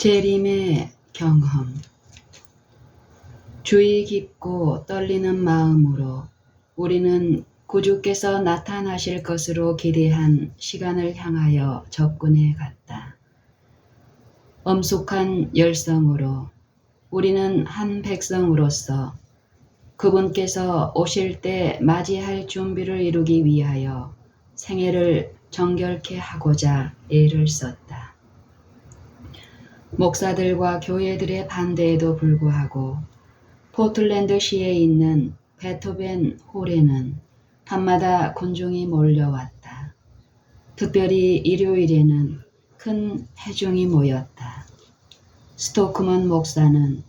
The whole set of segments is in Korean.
재림의 경험. 주의 깊고 떨리는 마음으로 우리는 구주께서 나타나실 것으로 기대한 시간을 향하여 접근해 갔다. 엄숙한 열성으로 우리는 한 백성으로서 그분께서 오실 때 맞이할 준비를 이루기 위하여 생애를 정결케 하고자 애를 썼다. 목사들과 교회들의 반대에도 불구하고 포틀랜드시에 있는 베토벤 홀에는 밤마다 군중이 몰려왔다. 특별히 일요일에는 큰 회중이 모였다. 스토크먼 목사는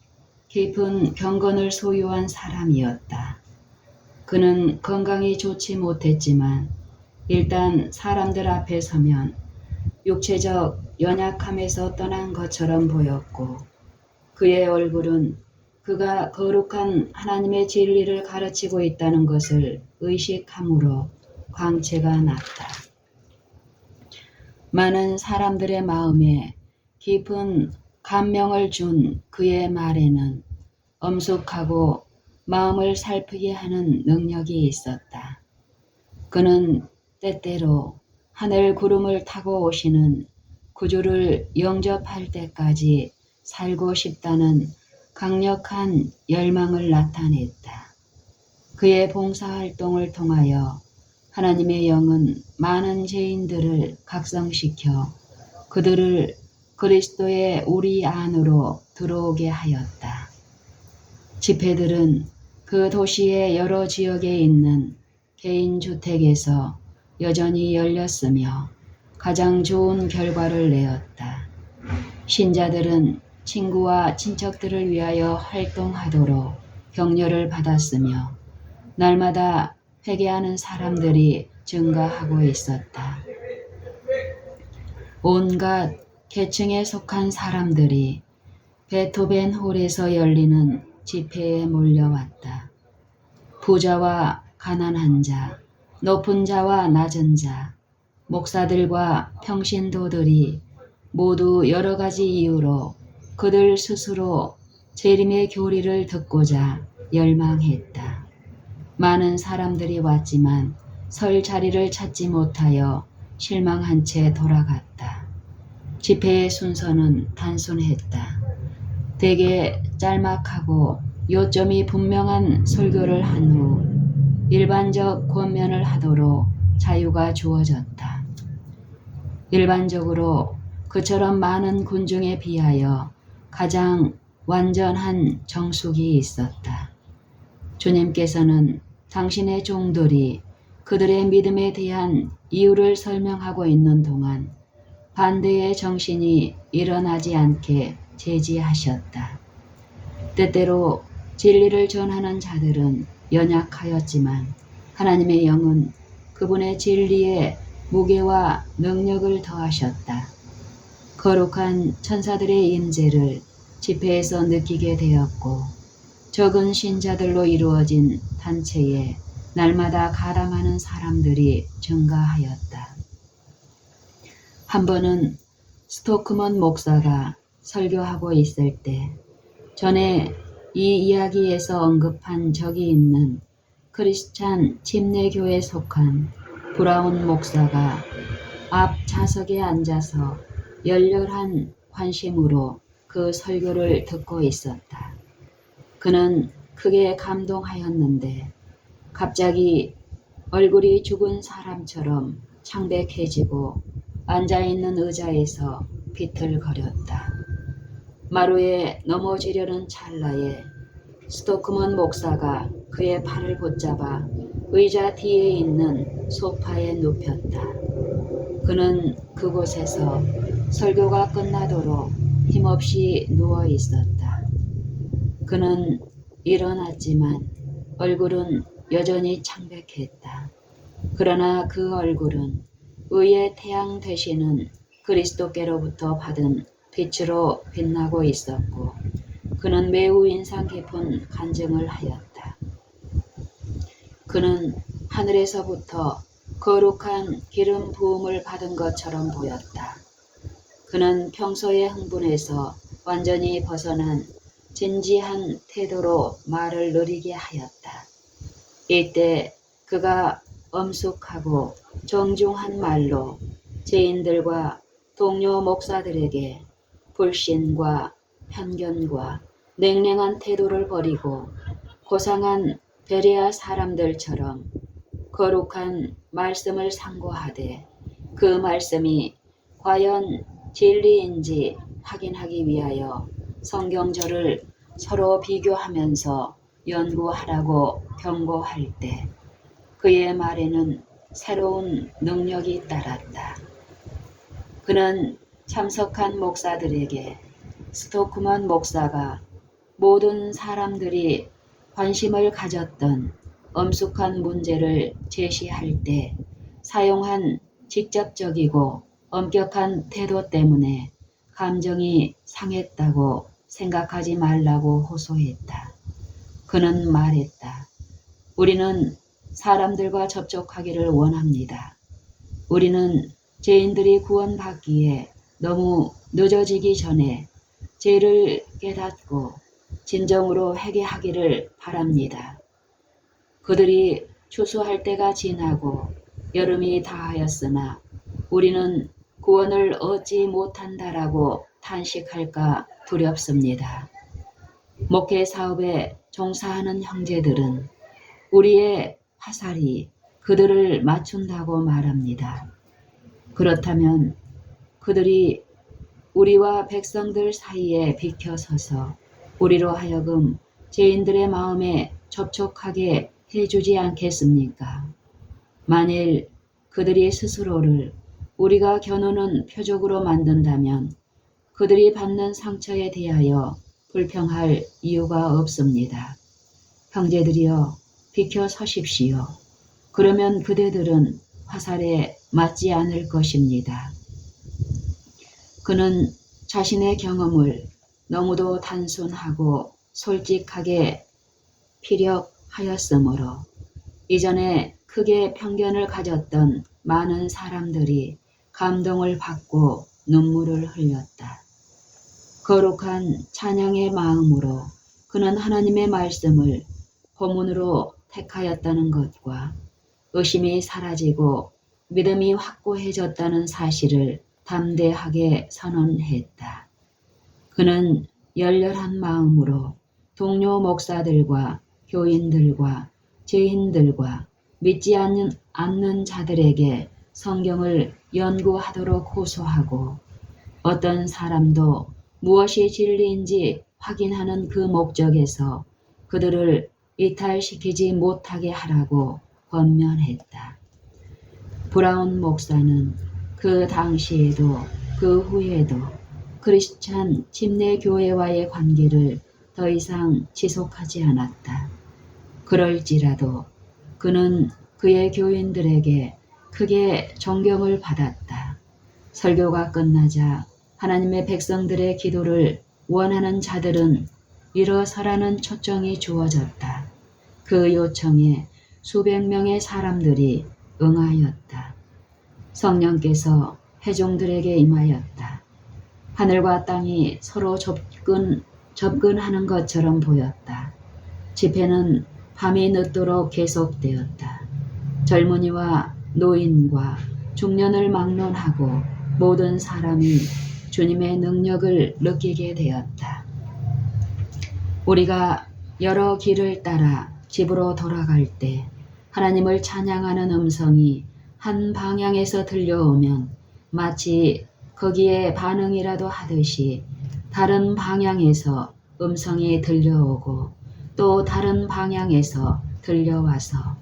깊은 경건을 소유한 사람이었다. 그는 건강이 좋지 못했지만 일단 사람들 앞에 서면 육체적 연약함에서 떠난 것처럼 보였고 그의 얼굴은 그가 거룩한 하나님의 진리를 가르치고 있다는 것을 의식함으로 광채가 났다. 많은 사람들의 마음에 깊은 감명을 준 그의 말에는 엄숙하고 마음을 살피게 하는 능력이 있었다. 그는 때때로 하늘 구름을 타고 오시는 구주를 영접할 때까지 살고 싶다는 강력한 열망을 나타냈다. 그의 봉사활동을 통하여 하나님의 영은 많은 죄인들을 각성시켜 그들을 그리스도의 우리 안으로 들어오게 하였다. 집회들은 그 도시의 여러 지역에 있는 개인 주택에서 여전히 열렸으며 가장 좋은 결과를 내었다. 신자들은 친구와 친척들을 위하여 활동하도록 격려를 받았으며 날마다 회개하는 사람들이 증가하고 있었다. 온갖 계층에 속한 사람들이 베토벤 홀에서 열리는 집회에 몰려왔다. 부자와 가난한 자, 높은 자와 낮은 자, 목사들과 평신도들이 모두 여러 가지 이유로 그들 스스로 재림의 교리를 듣고자 열망했다. 많은 사람들이 왔지만 설 자리를 찾지 못하여 실망한 채 돌아갔다. 집회의 순서는 단순했다. 대개 짤막하고 요점이 분명한 설교를 한 후 일반적 권면을 하도록 자유가 주어졌다. 일반적으로 그처럼 많은 군중에 비하여 가장 완전한 정숙이 있었다. 주님께서는 당신의 종들이 그들의 믿음에 대한 이유를 설명하고 있는 동안 반대의 정신이 일어나지 않게 제지하셨다. 때때로 진리를 전하는 자들은 연약하였지만 하나님의 영은 그분의 진리에 무게와 능력을 더하셨다. 거룩한 천사들의 임재를 집회에서 느끼게 되었고 적은 신자들로 이루어진 단체에 날마다 가담하는 사람들이 증가하였다. 한 번은 스토크먼 목사가 설교하고 있을 때 전에 이 이야기에서 언급한 적이 있는 크리스찬 침례교에 속한 브라운 목사가 앞 좌석에 앉아서 열렬한 관심으로 그 설교를 듣고 있었다. 그는 크게 감동하였는데 갑자기 얼굴이 죽은 사람처럼 창백해지고 앉아있는 의자에서 비틀거렸다. 마루에 넘어지려는 찰나에 스토크먼 목사가 그의 팔을 붙잡아 의자 뒤에 있는 소파에 눕혔다. 그는 그곳에서 설교가 끝나도록 힘없이 누워 있었다. 그는 일어났지만 얼굴은 여전히 창백했다. 그러나 그 얼굴은 의의 태양 되시는 그리스도께로부터 받은 빛으로 빛나고 있었고 그는 매우 인상 깊은 간증을 하였다. 그는 하늘에서부터 거룩한 기름 부음을 받은 것처럼 보였다. 그는 평소에 흥분해서 완전히 벗어난 진지한 태도로 말을 느리게 하였다. 이때 그가 엄숙하고 정중한 말로 죄인들과 동료 목사들에게 불신과 편견과 냉랭한 태도를 버리고 고상한 베레아 사람들처럼 거룩한 말씀을 상고하되 그 말씀이 과연 진리인지 확인하기 위하여 성경절을 서로 비교하면서 연구하라고 경고할 때 그의 말에는 새로운 능력이 따랐다. 그는 참석한 목사들에게 스토크먼 목사가 모든 사람들이 관심을 가졌던 엄숙한 문제를 제시할 때 사용한 직접적이고 엄격한 태도 때문에 감정이 상했다고 생각하지 말라고 호소했다. 그는 말했다. 우리는 사람들과 접촉하기를 원합니다. 우리는 죄인들이 구원받기에 너무 늦어지기 전에 죄를 깨닫고 진정으로 회개하기를 바랍니다. 그들이 추수할 때가 지나고 여름이 다하였으나 우리는 구원을 얻지 못한다라고 탄식할까 두렵습니다. 목회 사업에 종사하는 형제들은 우리의 화살이 그들을 맞춘다고 말합니다. 그렇다면 그들이 우리와 백성들 사이에 비켜서서 우리로 하여금 죄인들의 마음에 접촉하게 해주지 않겠습니까? 만일 그들이 스스로를 우리가 겨누는 표적으로 만든다면 그들이 받는 상처에 대하여 불평할 이유가 없습니다. 형제들이여 비켜 서십시오. 그러면 그대들은 화살에 맞지 않을 것입니다. 그는 자신의 경험을 너무도 단순하고 솔직하게 피력하였으므로 이전에 크게 편견을 가졌던 많은 사람들이 감동을 받고 눈물을 흘렸다. 거룩한 찬양의 마음으로 그는 하나님의 말씀을 고문으로 택하였다는 것과 의심이 사라지고 믿음이 확고해졌다는 사실을 담대하게 선언했다. 그는 열렬한 마음으로 동료 목사들과 교인들과 죄인들과 믿지 않는 자들에게 성경을 연구하도록 호소하고 어떤 사람도 무엇이 진리인지 확인하는 그 목적에서 그들을 이탈시키지 못하게 하라고 권면했다. 브라운 목사는 그 당시에도 그 후에도 크리스찬 침례교회와의 관계를 더 이상 지속하지 않았다. 그럴지라도 그는 그의 교인들에게 크게 존경을 받았다. 설교가 끝나자 하나님의 백성들의 기도를 원하는 자들은 일어서라는 초청이 주어졌다. 그 요청에 수백 명의 사람들이 응하였다. 성령께서 회중들에게 임하였다. 하늘과 땅이 서로 접근하는 것처럼 보였다. 집회는 밤이 늦도록 계속되었다. 젊은이와 노인과 중년을 막론하고 모든 사람이 주님의 능력을 느끼게 되었다. 우리가 여러 길을 따라 집으로 돌아갈 때 하나님을 찬양하는 음성이 한 방향에서 들려오면 마치 거기에 반응이라도 하듯이 다른 방향에서 음성이 들려오고 또 다른 방향에서 들려와서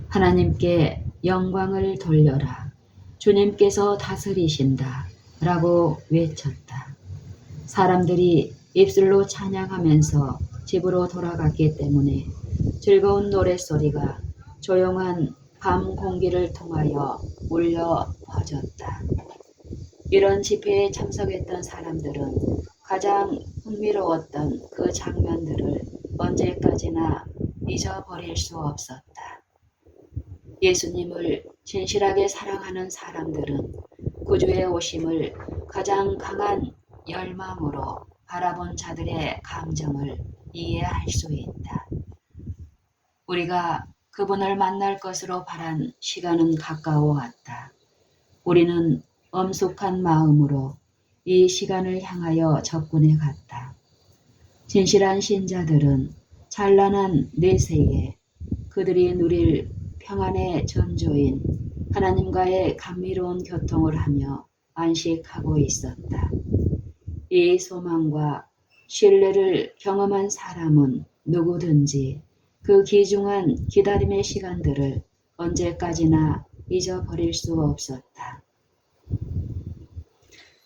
하나님께 영광을 돌려라. 주님께서 다스리신다. 라고 외쳤다. 사람들이 입술로 찬양하면서 집으로 돌아갔기 때문에 즐거운 노랫소리가 조용한 밤 공기를 통하여 울려 퍼졌다. 이런 집회에 참석했던 사람들은 가장 흥미로웠던 그 장면들을 언제까지나 잊어버릴 수 없었다. 예수님을 진실하게 사랑하는 사람들은 구주의 오심을 가장 강한 열망으로 바라본 자들의 감정을 이해할 수 있다. 우리가 그분을 만날 것으로 바란 시간은 가까워 왔다. 우리는 엄숙한 마음으로 이 시간을 향하여 접근해 갔다. 진실한 신자들은 찬란한 내세에 그들이 누릴 평안의 전조인 하나님과의 감미로운 교통을 하며 안식하고 있었다. 이 소망과 신뢰를 경험한 사람은 누구든지 그 귀중한 기다림의 시간들을 언제까지나 잊어버릴 수 없었다.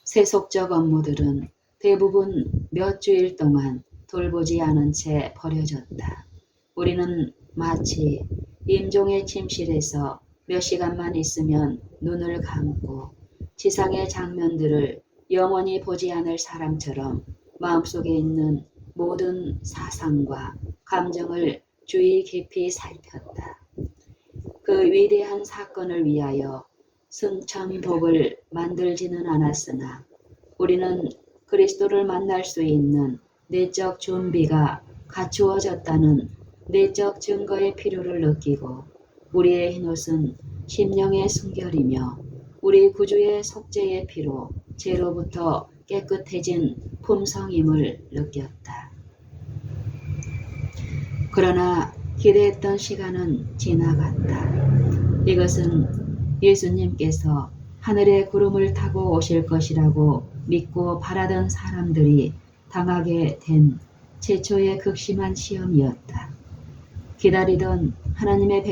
세속적 업무들은 대부분 몇 주일 동안 돌보지 않은 채 버려졌다. 우리는 마치 임종의 침실에서 몇 시간만 있으면 눈을 감고 지상의 장면들을 영원히 보지 않을 사람처럼 마음속에 있는 모든 사상과 감정을 주의 깊이 살폈다. 그 위대한 사건을 위하여 승천복을 만들지는 않았으나 우리는 그리스도를 만날 수 있는 내적 준비가 갖추어졌다는 내적 증거의 필요를 느끼고 우리의 흰옷은 심령의 순결이며 우리 구주의 속죄의 피로 죄로부터 깨끗해진 품성임을 느꼈다. 그러나 기대했던 시간은 지나갔다. 이것은 예수님께서 하늘의 구름을 타고 오실 것이라고 믿고 바라던 사람들이 당하게 된 최초의 극심한 시험이었다. 기다리던 하나님의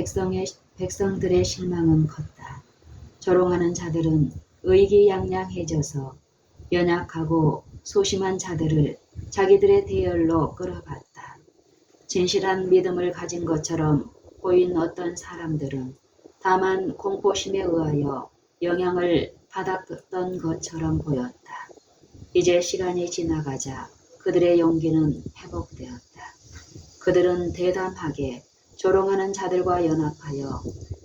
백성들의 실망은 컸다. 조롱하는 자들은 의기양양해져서 연약하고 소심한 자들을 자기들의 대열로 끌어갔다. 진실한 믿음을 가진 것처럼 보인 어떤 사람들은 다만 공포심에 의하여 영향을 받았던 것처럼 보였다. 이제 시간이 지나가자 그들의 용기는 회복되었다. 그들은 대담하게 조롱하는 자들과 연합하여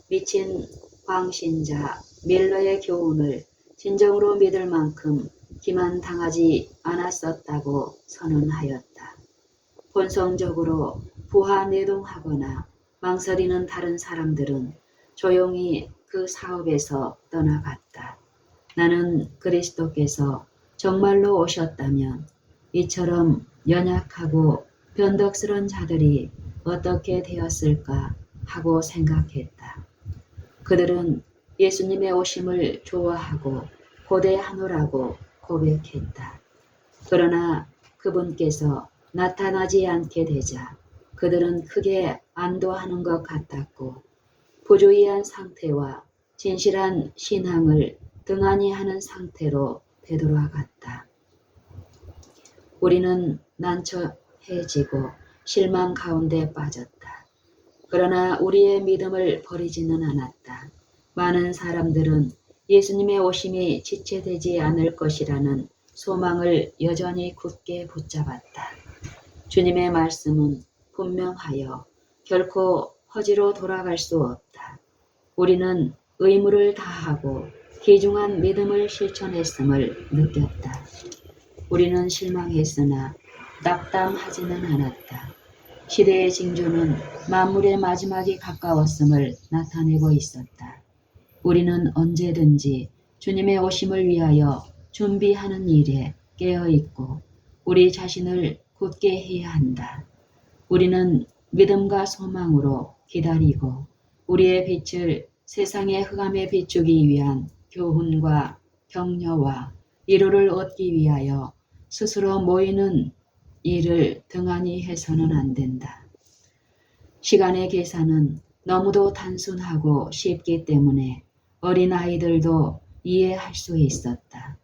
미친 광신자 밀러의 교훈을 진정으로 믿을 만큼 기만당하지 않았었다고 선언하였다. 본성적으로 부하내동하거나 망설이는 다른 사람들은 조용히 그 사업에서 떠나갔다. 나는 그리스도께서 정말로 오셨다면 이처럼 연약하고 변덕스런 자들이 어떻게 되었을까 하고 생각했다. 그들은 예수님의 오심을 좋아하고 고대하노라고 고백했다. 그러나 그분께서 나타나지 않게 되자 그들은 크게 안도하는 것 같았고 부주의한 상태와 진실한 신앙을 등한히 하는 상태로 되돌아갔다. 우리는 난처해지고 실망 가운데 빠졌다. 그러나 우리의 믿음을 버리지는 않았다. 많은 사람들은 예수님의 오심이 지체되지 않을 것이라는 소망을 여전히 굳게 붙잡았다. 주님의 말씀은 분명하여 결코 허지로 돌아갈 수 없다. 우리는 의무를 다하고 귀중한 믿음을 실천했음을 느꼈다. 우리는 실망했으나 낙담하지는 않았다. 시대의 징조는 만물의 마지막이 가까웠음을 나타내고 있었다. 우리는 언제든지 주님의 오심을 위하여 준비하는 일에 깨어있고 우리 자신을 굳게 해야 한다. 우리는 믿음과 소망으로 기다리고 우리의 빛을 세상의 흑암에 비추기 위한 교훈과 격려와 위로를 얻기 위하여 스스로 모이는 일을 등한히 해서는 안 된다. 시간의 계산은 너무도 단순하고 쉽기 때문에 어린아이들도 이해할 수 있었다.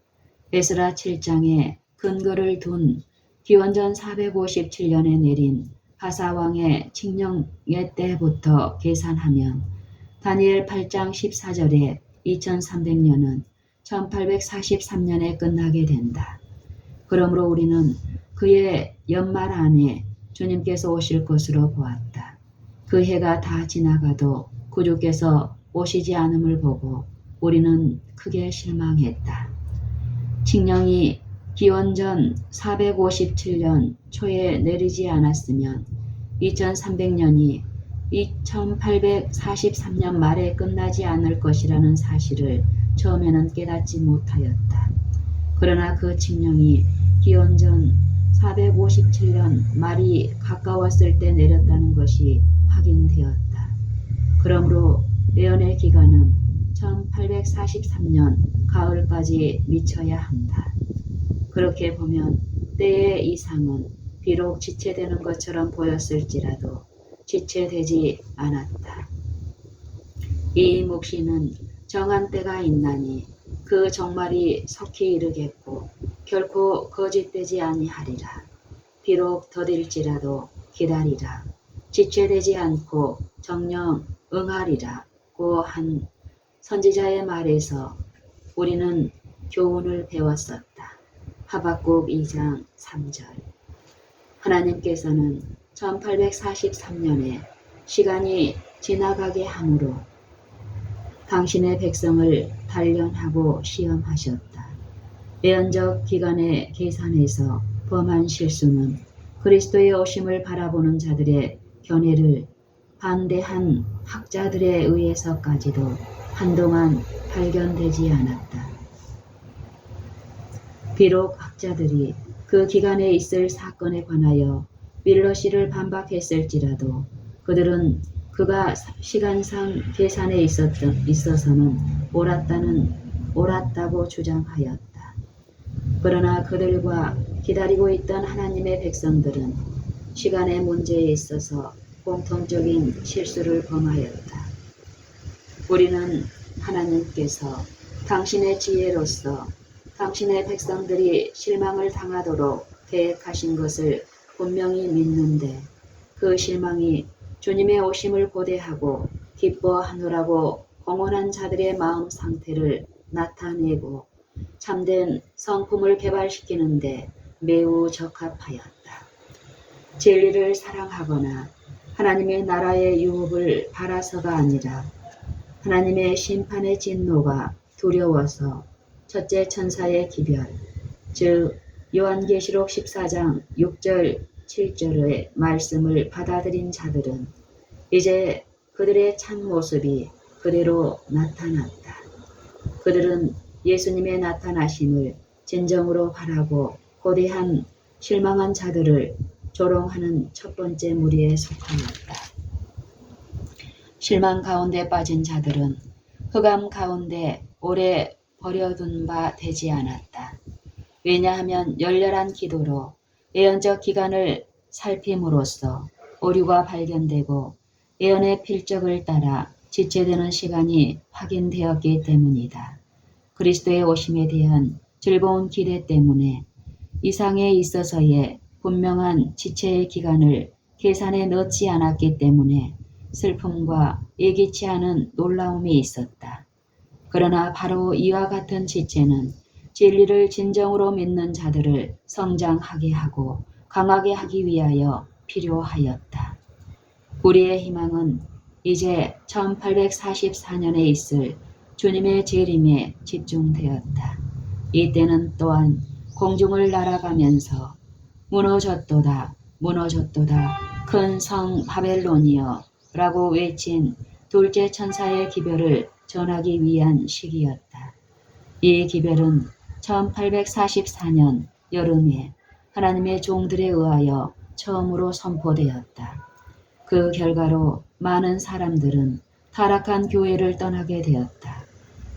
에스라 7장에 근거를 둔 기원전 457년에 내린 바사왕의 칙령의 때부터 계산하면 다니엘 8장 14절에 2300년은 1843년에 끝나게 된다. 그러므로 우리는 그의 연말 안에 주님께서 오실 것으로 보았다. 그 해가 다 지나가도 구주께서 오시지 않음을 보고 우리는 크게 실망했다. 칙령이 기원전 457년 초에 내리지 않았으면 2300년이 2843년 말에 끝나지 않을 것이라는 사실을 처음에는 깨닫지 못하였다. 그러나 그 칙령이 기원전 457년 말이 가까웠을 때 내렸다는 것이 확인되었다. 그러므로 예언의 기간은 1843년 가을까지 미쳐야 한다. 그렇게 보면 때의 이상은 비록 지체되는 것처럼 보였을지라도 지체되지 않았다. 이 묵시는 정한 때가 있나니 그 종말이 속히 이르겠고 결코 거짓되지 아니하리라. 비록 더딜지라도 기다리라. 지체되지 않고 정녕 응하리라고 한 선지자의 말에서 우리는 교훈을 배웠었다. 하박국 2장 3절. 하나님께서는 1843년에 시간이 지나가게 함으로 당신의 백성을 단련하고 시험하셨다. 예언적 기간의 계산에서 범한 실수는 그리스도의 오심을 바라보는 자들의 견해를 반대한 학자들에 의해서까지도 한동안 발견되지 않았다. 비록 학자들이 그 기간에 있을 사건에 관하여 밀러시를 반박했을지라도 그들은 그가 시간상 계산에 있어서는 옳았다고 주장하였다. 그러나 그들과 기다리고 있던 하나님의 백성들은 시간의 문제에 있어서 공통적인 실수를 범하였다. 우리는 하나님께서 당신의 지혜로서 당신의 백성들이 실망을 당하도록 계획하신 것을 분명히 믿는데 그 실망이 주님의 오심을 고대하고 기뻐하노라고 공언한 자들의 마음 상태를 나타내고 참된 성품을 개발시키는데 매우 적합하였다. 진리를 사랑하거나 하나님의 나라의 유업을 바라서가 아니라 하나님의 심판의 진노가 두려워서 첫째 천사의 기별, 즉 요한계시록 14장 6절 7절의 말씀을 받아들인 자들은 이제 그들의 참모습이 그대로 나타났다. 그들은 예수님의 나타나심을 진정으로 바라고 고대한 실망한 자들을 조롱하는 첫 번째 무리에 속하였다. 실망 가운데 빠진 자들은 흑암 가운데 오래 버려둔 바 되지 않았다. 왜냐하면 열렬한 기도로 예언적 기간을 살핌으로써 오류가 발견되고 예언의 필적을 따라 지체되는 시간이 확인되었기 때문이다. 그리스도의 오심에 대한 즐거운 기대 때문에 이상에 있어서의 분명한 지체의 기간을 계산에 넣지 않았기 때문에 슬픔과 예기치 않은 놀라움이 있었다. 그러나 바로 이와 같은 지체는 진리를 진정으로 믿는 자들을 성장하게 하고 강하게 하기 위하여 필요하였다. 우리의 희망은 이제 1844년에 있을 주님의 재림에 집중되었다. 이때는 또한 공중을 날아가면서 무너졌도다 무너졌도다 큰 성 바벨론이여 라고 외친 둘째 천사의 기별을 전하기 위한 시기였다. 이 기별은 1844년 여름에 하나님의 종들에 의하여 처음으로 선포되었다. 그 결과로 많은 사람들은 타락한 교회를 떠나게 되었다.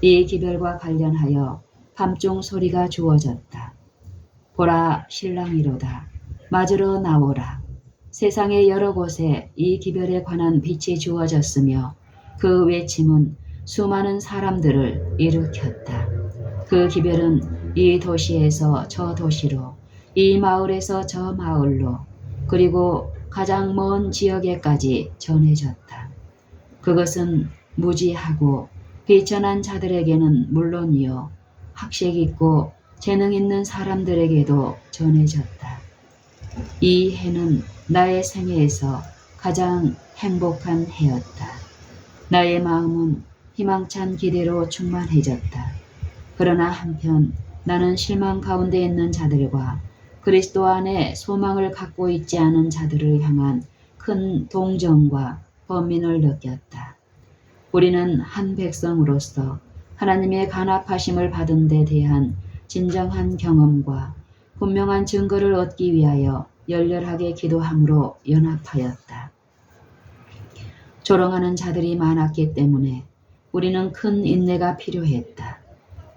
이 기별과 관련하여 밤중 소리가 주어졌다. 보라 신랑이로다. 맞으러 나오라. 세상의 여러 곳에 이 기별에 관한 빛이 주어졌으며 그 외침은 수많은 사람들을 일으켰다. 그 기별은 이 도시에서 저 도시로, 이 마을에서 저 마을로, 그리고 가장 먼 지역에까지 전해졌다. 그것은 무지하고 비천한 자들에게는 물론이요, 학식 있고 재능 있는 사람들에게도 전해졌다. 이 해는 나의 생애에서 가장 행복한 해였다. 나의 마음은 희망찬 기대로 충만해졌다. 그러나 한편 나는 실망 가운데 있는 자들과 그리스도 안에 소망을 갖고 있지 않은 자들을 향한 큰 동정과 번민을 느꼈다. 우리는 한 백성으로서 하나님의 간합하심을 받은 데 대한 진정한 경험과 분명한 증거를 얻기 위하여 열렬하게 기도함으로 연합하였다. 조롱하는 자들이 많았기 때문에 우리는 큰 인내가 필요했다.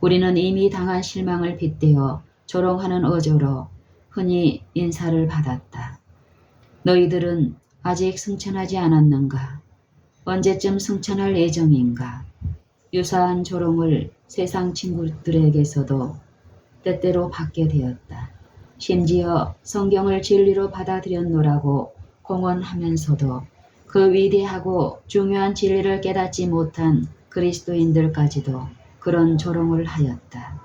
우리는 이미 당한 실망을 빗대어 조롱하는 어조로 흔히 인사를 받았다. 너희들은 아직 승천하지 않았는가? 언제쯤 승천할 예정인가? 유사한 조롱을 세상 친구들에게서도 때때로 받게 되었다. 심지어 성경을 진리로 받아들였노라고 공언하면서도 그 위대하고 중요한 진리를 깨닫지 못한 그리스도인들까지도 그런 조롱을 하였다.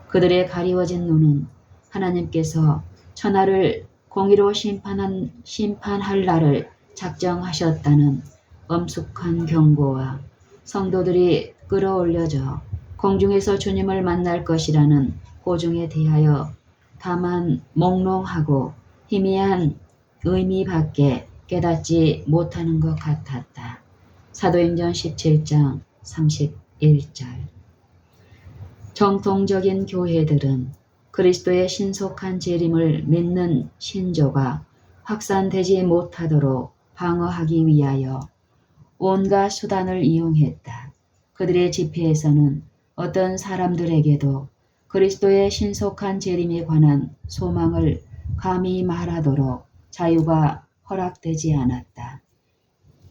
그들의 가리워진 눈은 하나님께서 천하를 공의로 심판할 날을 작정하셨다는 엄숙한 경고와 성도들이 끌어올려져 공중에서 주님을 만날 것이라는 고중에 대하여 다만 몽롱하고 희미한 의미밖에 깨닫지 못하는 것 같았다. 사도행전 17장 31절. 정통적인 교회들은 그리스도의 신속한 재림을 믿는 신조가 확산되지 못하도록 방어하기 위하여 온갖 수단을 이용했다. 그들의 집회에서는 어떤 사람들에게도 그리스도의 신속한 재림에 관한 소망을 감히 말하도록 자유가 허락되지 않았다.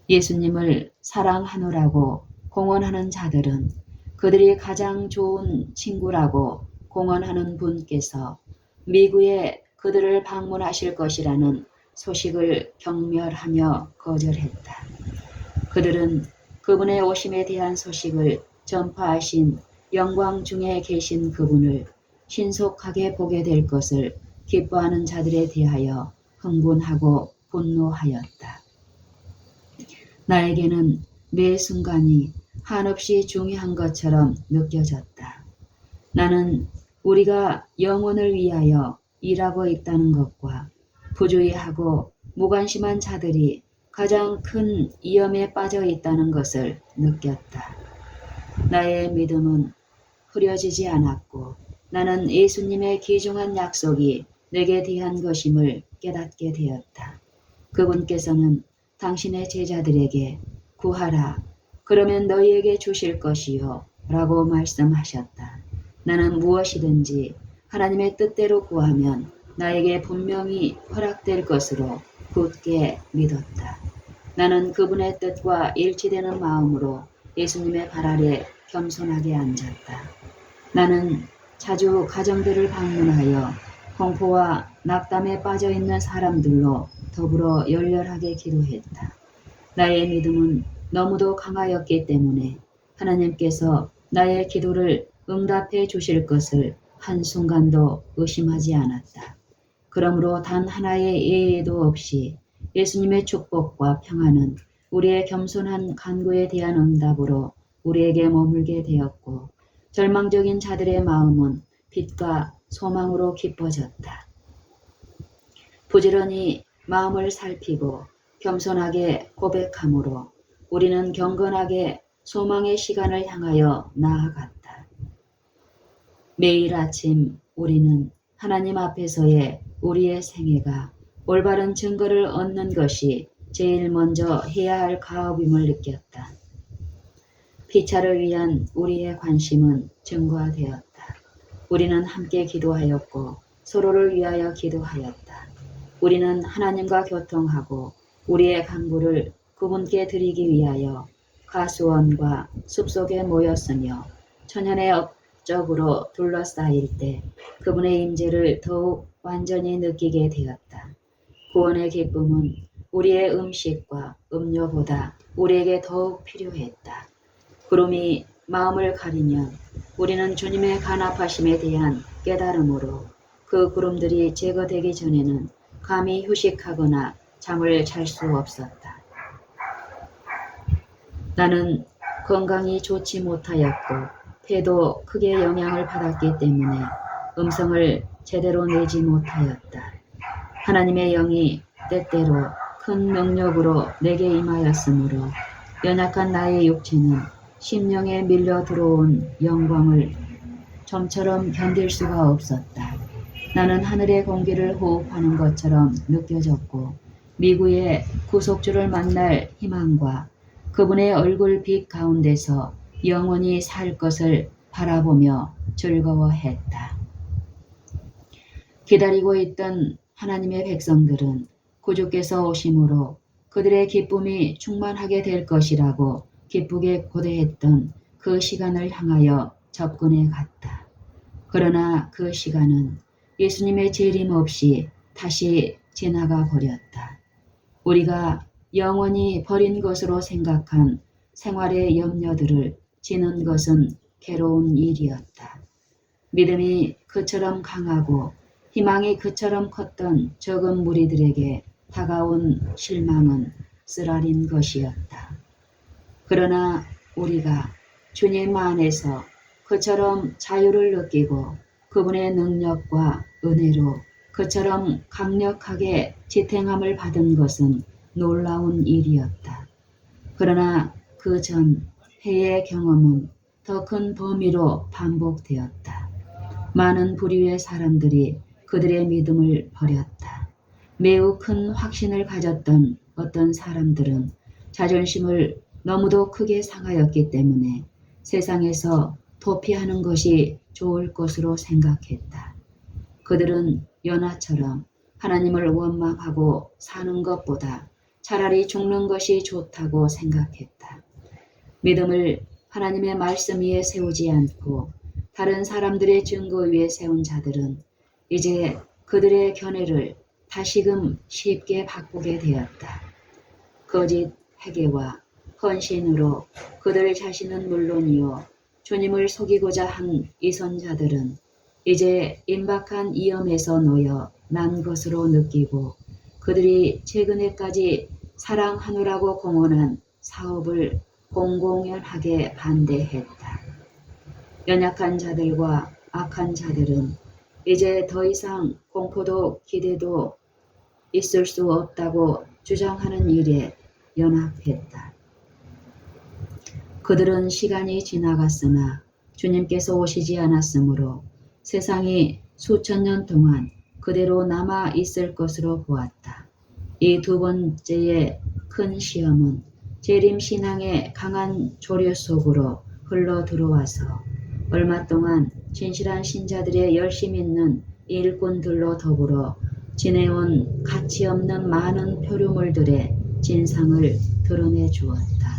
예수님을 사랑하노라고 공언하는 자들은 그들이 가장 좋은 친구라고 공언하는 분께서 미국에 그들을 방문하실 것이라는 소식을 경멸하며 거절했다. 그들은 그분의 오심에 대한 소식을 전파하신 영광 중에 계신 그분을 신속하게 보게 될 것을 기뻐하는 자들에 대하여 흥분하고 분노하였다. 나에게는 매 순간이 한없이 중요한 것처럼 느껴졌다. 나는 우리가 영혼을 위하여 일하고 있다는 것과 부주의하고 무관심한 자들이 가장 큰 위험에 빠져 있다는 것을 느꼈다. 나의 믿음은 흐려지지 않았고 나는 예수님의 귀중한 약속이 내게 대한 것임을 깨닫게 되었다. 그분께서는 당신의 제자들에게 구하라. 그러면 너희에게 주실 것이요. 라고 말씀하셨다. 나는 무엇이든지 하나님의 뜻대로 구하면 나에게 분명히 허락될 것으로 굳게 믿었다. 나는 그분의 뜻과 일치되는 마음으로 예수님의 발 아래 겸손하게 앉았다. 나는 자주 가정들을 방문하여 공포와 낙담에 빠져 있는 사람들로 더불어 열렬하게 기도했다. 나의 믿음은 너무도 강하였기 때문에 하나님께서 나의 기도를 응답해 주실 것을 한순간도 의심하지 않았다. 그러므로 단 하나의 예외도 없이 예수님의 축복과 평안은 우리의 겸손한 간구에 대한 응답으로 우리에게 머물게 되었고 절망적인 자들의 마음은 빛과 소망으로 깊어졌다. 부지런히 마음을 살피고 겸손하게 고백함으로 우리는 경건하게 소망의 시간을 향하여 나아갔다. 매일 아침 우리는 하나님 앞에서의 우리의 생애가 올바른 증거를 얻는 것이 제일 먼저 해야 할 가업임을 느꼈다. 피차를 위한 우리의 관심은 증거화되었다. 우리는 함께 기도하였고 서로를 위하여 기도하였다. 우리는 하나님과 교통하고 우리의 간구를 그분께 드리기 위하여 가수원과 숲속에 모였으며 천연의 업적으로 둘러싸일 때 그분의 임재를 더욱 완전히 느끼게 되었다. 구원의 기쁨은 우리의 음식과 음료보다 우리에게 더욱 필요했다. 구름이 마음을 가리면 우리는 주님의 간합하심에 대한 깨달음으로 그 구름들이 제거되기 전에는 감히 휴식하거나 잠을 잘 수 없었다. 나는 건강이 좋지 못하였고 폐도 크게 영향을 받았기 때문에 음성을 제대로 내지 못하였다. 하나님의 영이 때때로 큰 능력으로 내게 임하였으므로 연약한 나의 육체는 심령에 밀려 들어온 영광을 좀처럼 견딜 수가 없었다. 나는 하늘의 공기를 호흡하는 것처럼 느껴졌고 미구의 구속주를 만날 희망과 그분의 얼굴 빛 가운데서 영원히 살 것을 바라보며 즐거워했다. 기다리고 있던 하나님의 백성들은 구주께서 오심으로 그들의 기쁨이 충만하게 될 것이라고 기쁘게 고대했던 그 시간을 향하여 접근해 갔다. 그러나 그 시간은 예수님의 재림 없이 다시 지나가 버렸다. 우리가 영원히 버린 것으로 생각한 생활의 염려들을 지는 것은 괴로운 일이었다. 믿음이 그처럼 강하고 희망이 그처럼 컸던 적은 무리들에게 다가온 실망은 쓰라린 것이었다. 그러나 우리가 주님 안에서 그처럼 자유를 느끼고 그분의 능력과 은혜로 그처럼 강력하게 지탱함을 받은 것은 놀라운 일이었다. 그러나 그 전 해의 경험은 더 큰 범위로 반복되었다. 많은 부류의 사람들이 그들의 믿음을 버렸다. 매우 큰 확신을 가졌던 어떤 사람들은 자존심을 너무도 크게 상하였기 때문에 세상에서 도피하는 것이 좋을 것으로 생각했다. 그들은 연하처럼 하나님을 원망하고 사는 것보다 차라리 죽는 것이 좋다고 생각했다. 믿음을 하나님의 말씀 위에 세우지 않고 다른 사람들의 증거 위에 세운 자들은 이제 그들의 견해를 다시금 쉽게 바꾸게 되었다. 거짓 회개와 헌신으로 그들 자신은 물론이요 주님을 속이고자 한 이 선자들은 이제 임박한 위험에서 놓여 난 것으로 느끼고 그들이 최근에까지 사랑하노라고 공언한 사업을 공공연하게 반대했다. 연약한 자들과 악한 자들은 이제 더 이상 공포도 기대도 있을 수 없다고 주장하는 일에 연합했다. 그들은 시간이 지나갔으나 주님께서 오시지 않았으므로 세상이 수천 년 동안 그대로 남아 있을 것으로 보았다. 이 두 번째의 큰 시험은 재림 신앙의 강한 조류 속으로 흘러 들어와서 얼마 동안 진실한 신자들의 열심 있는 일꾼들로 더불어 지내온 가치 없는 많은 표류물들의 진상을 드러내 주었다.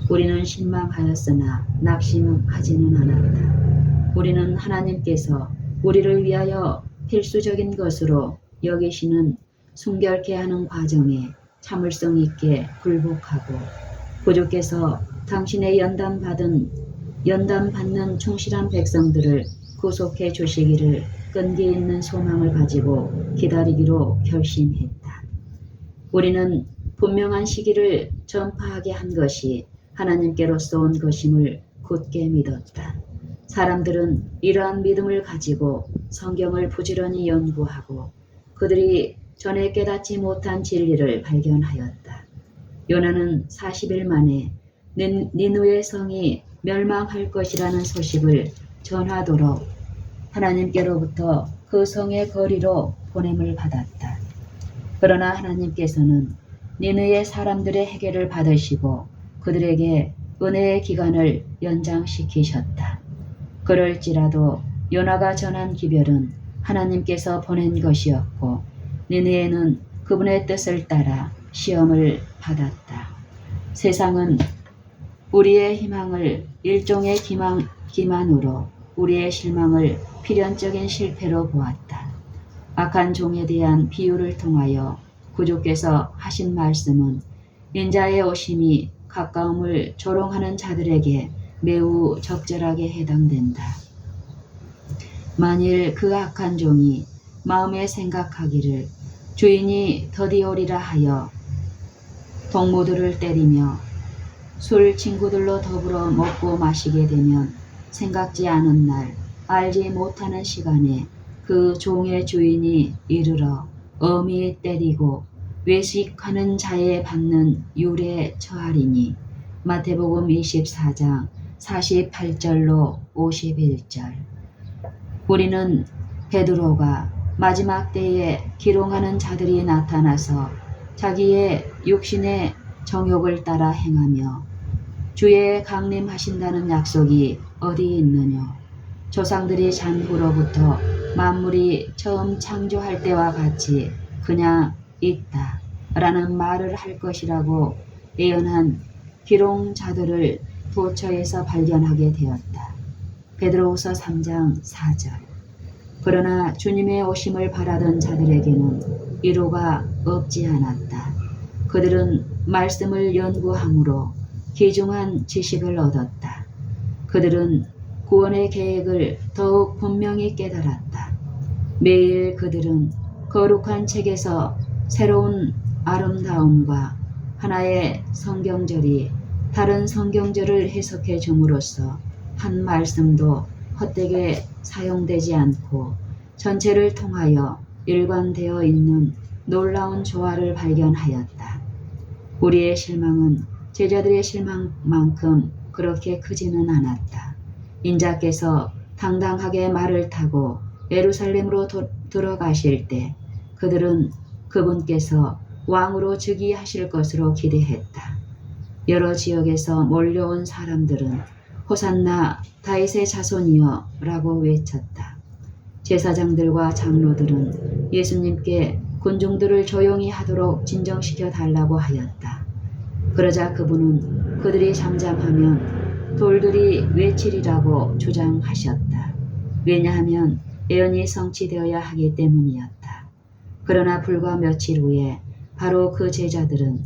우리는 실망하였으나 낙심하지는 않았다. 우리는 하나님께서 우리를 위하여 필수적인 것으로 여기시는 순결케 하는 과정에 참을성 있게 굴복하고 구주께서 당신의 연단받는 충실한 백성들을 구속해 주시기를 끈기 있는 소망을 가지고 기다리기로 결심했다. 우리는 분명한 시기를 전파하게 한 것이 하나님께로서 온 것임을 굳게 믿었다. 사람들은 이러한 믿음을 가지고 성경을 부지런히 연구하고 그들이 전에 깨닫지 못한 진리를 발견하였다. 요나는 40일 만에 니느웨 성이 멸망할 것이라는 소식을 전하도록 하나님께로부터 그 성의 거리로 보냄을 받았다. 그러나 하나님께서는 니느웨 사람들의 해결을 받으시고 그들에게 은혜의 기간을 연장시키셨다. 그럴지라도 요나가 전한 기별은 하나님께서 보낸 것이었고 니느웨는 그분의 뜻을 따라 시험을 받았다. 세상은 우리의 희망을 일종의 기만으로 우리의 실망을 필연적인 실패로 보았다. 악한 종에 대한 비유를 통하여 구주께서 하신 말씀은 인자의 오심이 가까움을 조롱하는 자들에게 매우 적절하게 해당된다. 만일 그 악한 종이 마음에 생각하기를 주인이 더디오리라 하여 동무들을 때리며 술 친구들로 더불어 먹고 마시게 되면 생각지 않은 날 알지 못하는 시간에 그 종의 주인이 이르러 엄히 때리고 외식하는 자에 받는 율에 처하리니. 마태복음 24장 48절로 51절. 우리는 베드로가 마지막 때에 기롱하는 자들이 나타나서 자기의 육신의 정욕을 따라 행하며 주의 강림하신다는 약속이 어디 있느냐. 조상들이 잔 후로부터 만물이 처음 창조할 때와 같이 그냥 있다 라는 말을 할 것이라고 예언한 기롱자들을 도처에서 발견하게 되었다. 베드로후서 3장 4절. 그러나 주님의 오심을 바라던 자들에게는 위로가 없지 않았다. 그들은 말씀을 연구함으로 귀중한 지식을 얻었다. 그들은 구원의 계획을 더욱 분명히 깨달았다. 매일 그들은 거룩한 책에서 새로운 아름다움과 하나의 성경절이 다른 성경절을 해석해 줌으로써 한 말씀도 헛되게 사용되지 않고 전체를 통하여 일관되어 있는 놀라운 조화를 발견하였다. 우리의 실망은 제자들의 실망만큼 그렇게 크지는 않았다. 인자께서 당당하게 말을 타고 예루살렘으로 들어가실 때 그들은 그분께서 왕으로 즉위하실 것으로 기대했다. 여러 지역에서 몰려온 사람들은 호산나 다윗의 자손이여 라고 외쳤다. 제사장들과 장로들은 예수님께 군중들을 조용히 하도록 진정시켜 달라고 하였다. 그러자 그분은 그들이 잠잠하면 돌들이 외치리라고 주장하셨다. 왜냐하면 예언이 성취되어야 하기 때문이었다. 그러나 불과 며칠 후에 바로 그 제자들은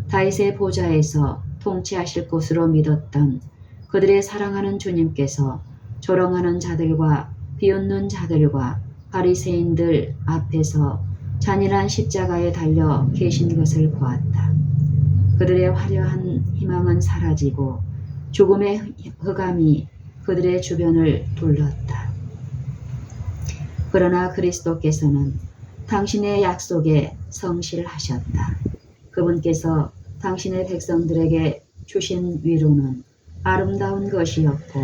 다윗의 보좌에서 통치하실 것으로 믿었던 그들의 사랑하는 주님께서 조롱하는 자들과 비웃는 자들과 바리새인들 앞에서 잔인한 십자가에 달려 계신 것을 보았다. 그들의 화려한 희망은 사라지고 죽음의 흑암이 그들의 주변을 둘렀다. 그러나 그리스도께서는 당신의 약속에 성실하셨다. 그분께서 당신의 백성들에게 주신 위로는 아름다운 것이었고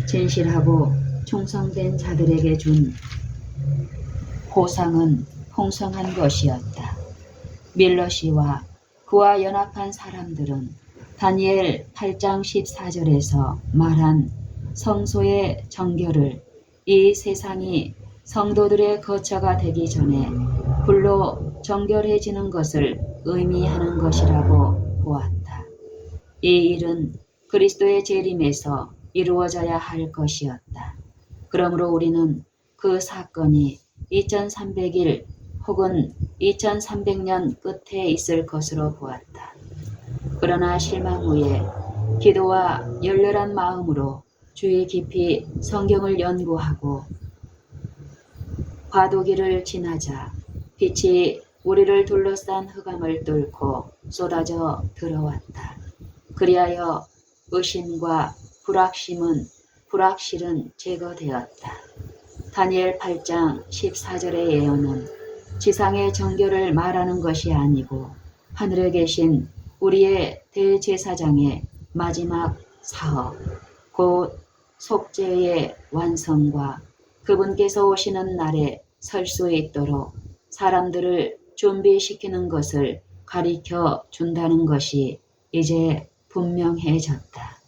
진실하고 충성된 자들에게 준 보상은 풍성한 것이었다. 밀러 씨와 그와 연합한 사람들은 다니엘 8장 14절에서 말한 성소의 정결을 이 세상이 성도들의 거처가 되기 전에 불로 정결해지는 것을 의미하는 것이라고 보았다. 이 일은 그리스도의 재림에서 이루어져야 할 것이었다. 그러므로 우리는 그 사건이 2300일 혹은 2300년 끝에 있을 것으로 보았다. 그러나 실망 후에 기도와 열렬한 마음으로 주의 깊이 성경을 연구하고 과도기를 지나자 빛이 우리를 둘러싼 흑암을 뚫고 쏟아져 들어왔다. 그리하여 의심과 불확실은 제거되었다. 다니엘 8장 14절의 예언은 지상의 정결을 말하는 것이 아니고 하늘에 계신 우리의 대제사장의 마지막 사업, 곧 속죄의 완성과 그분께서 오시는 날에 설 수 있도록 사람들을 준비시키는 것을 가리켜 준다는 것이 이제 분명해졌다.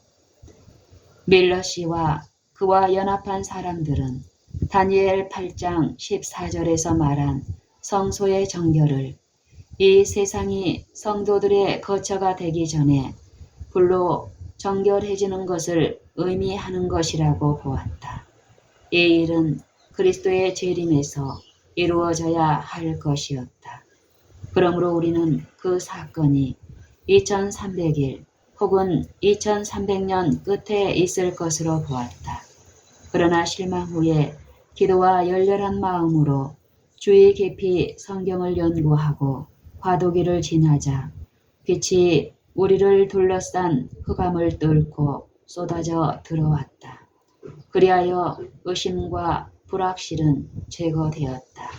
밀러 씨와 그와 연합한 사람들은 다니엘 8장 14절에서 말한 성소의 정결을 이 세상이 성도들의 거처가 되기 전에 불로 정결해지는 것을 의미하는 것이라고 보았다. 이 일은 그리스도의 재림에서 이루어져야 할 것이었다. 그러므로 우리는 그 사건이 2300일 혹은 2300년 끝에 있을 것으로 보았다. 그러나 실망 후에 기도와 열렬한 마음으로 주의 깊이 성경을 연구하고 과도기를 지나자 빛이 우리를 둘러싼 흑암을 뚫고 쏟아져 들어왔다. 그리하여 의심과 불확실은 제거되었다.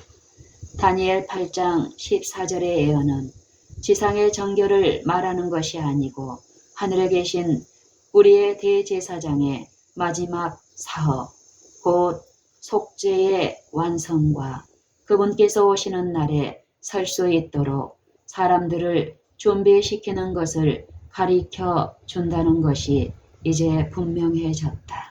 다니엘 8장 14절의 예언은 지상의 정결을 말하는 것이 아니고 하늘에 계신 우리의 대제사장의 마지막 사업, 곧 속죄의 완성과 그분께서 오시는 날에 설 수 있도록 사람들을 준비시키는 것을 가리켜 준다는 것이 이제 분명해졌다.